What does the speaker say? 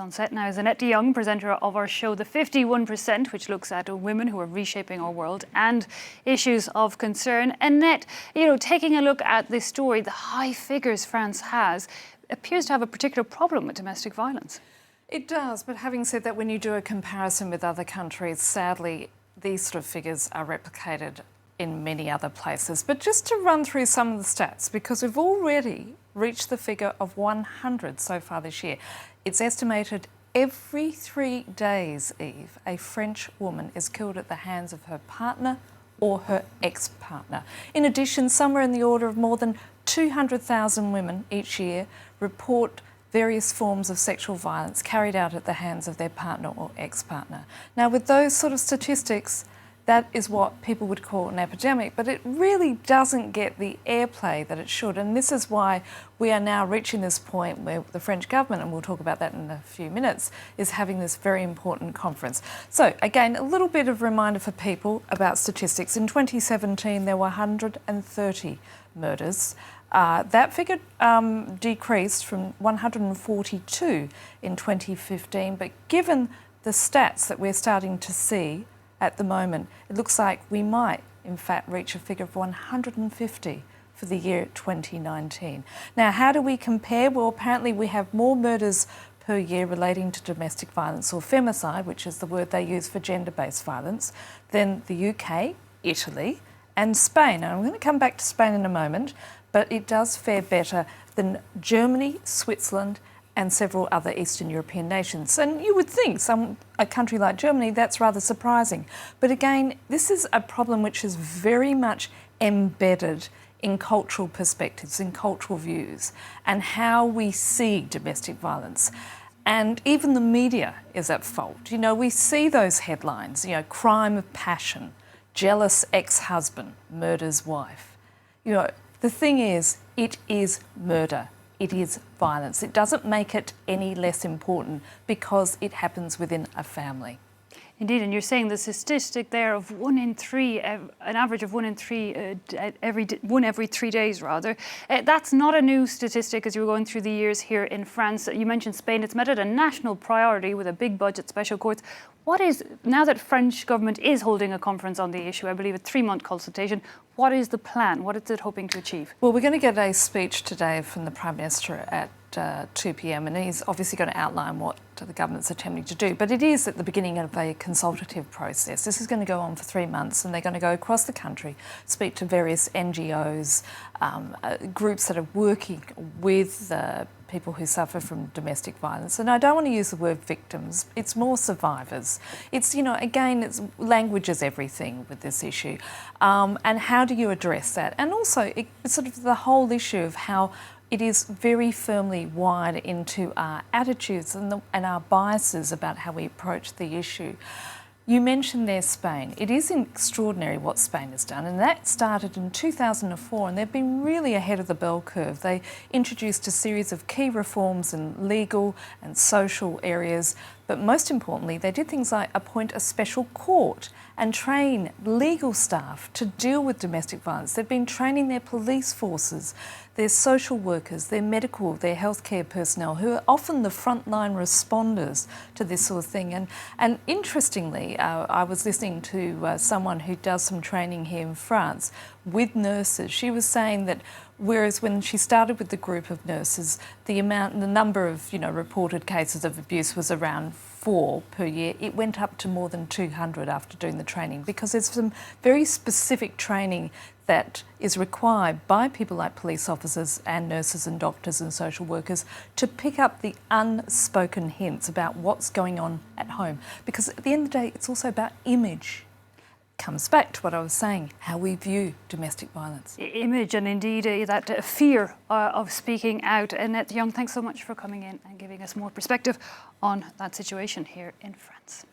On set now is Annette Young, presenter of our show The 51%, which looks at women who are reshaping our world and issues of concern. Annette, taking a look at this story, the high figures France has appears to have a particular problem with domestic violence. It does, but having said that, when you do a comparison with other countries, sadly, these sort of figures are replicated in many other places. But just to run through some of the stats, because we've already reached the figure of 100 so far this year. It's estimated every 3 days, Eve, a French woman is killed at the hands of her partner or her ex-partner. In addition, somewhere in the order of more than 200,000 women each year report various forms of sexual violence carried out at the hands of their partner or ex-partner. Now, with those sort of statistics, that is what people would call an epidemic, but it really doesn't get the airplay that it should. And this is why we are now reaching this point where the French government, and we'll talk about that in a few minutes, is having this very important conference. So again, a little bit of reminder for people about statistics. In 2017, there were 130 murders. That figure decreased from 142 in 2015, but given the stats that we're starting to see at the moment, it looks like we might, in fact, reach a figure of 150 for the year 2019. Now, how do we compare? Well, apparently we have more murders per year relating to domestic violence or femicide, which is the word they use for gender-based violence, than the UK, Italy and Spain. And I'm going to come back to Spain in a moment, but it does fare better than Germany, Switzerland and several other Eastern European nations. And you would think a country like Germany, that's rather surprising. But again, this is a problem which is very much embedded in cultural perspectives, in cultural views, and how we see domestic violence. And even the media is at fault. We see those headlines, crime of passion, jealous ex-husband murders wife. The thing is, it is murder. It is violence. It doesn't make it any less important because it happens within a family. Indeed, and you're saying the statistic there of 1 in 3, an average of 1 in 3, every 3 days rather. That's not a new statistic as you were going through the years here in France. You mentioned Spain. It's made it a national priority with a big budget, special courts. Now that French government is holding a conference on the issue, I believe a 3-month consultation, what is the plan? What is it hoping to achieve? Well, we're going to get a speech today from the Prime Minister at 2 p.m. and he's obviously going to outline what the government's attempting to do. But it is at the beginning of a consultative process. This is going to go on for 3 months and they're going to go across the country, speak to various NGOs, groups that are working with people who suffer from domestic violence. And I don't want to use the word victims, it's more survivors. It's, again, language is everything with this issue. And how do you address that? And also, it's sort of the whole issue of how it is very firmly wired into our attitudes and our biases about how we approach the issue. You mentioned there Spain. It is extraordinary what Spain has done, and that started in 2004, and they've been really ahead of the bell curve. They introduced a series of key reforms in legal and social areas, but most importantly, they did things like appoint a special court and train legal staff to deal with domestic violence. They've been training their police forces, their social workers, their medical, their healthcare personnel, who are often the frontline responders to this sort of thing. And interestingly, I was listening to someone who does some training here in France with nurses. She was saying that whereas when she started with the group of nurses, the number of reported cases of abuse was around 4 per year, it went up to more than 200 after doing the training, because there's some very specific training that is required by people like police officers and nurses and doctors and social workers to pick up the unspoken hints about what's going on at home. Because at the end of the day, it's also about image. Comes back to what I was saying, how we view domestic violence. Image and indeed that fear of speaking out. Annette Young, thanks so much for coming in and giving us more perspective on that situation here in France.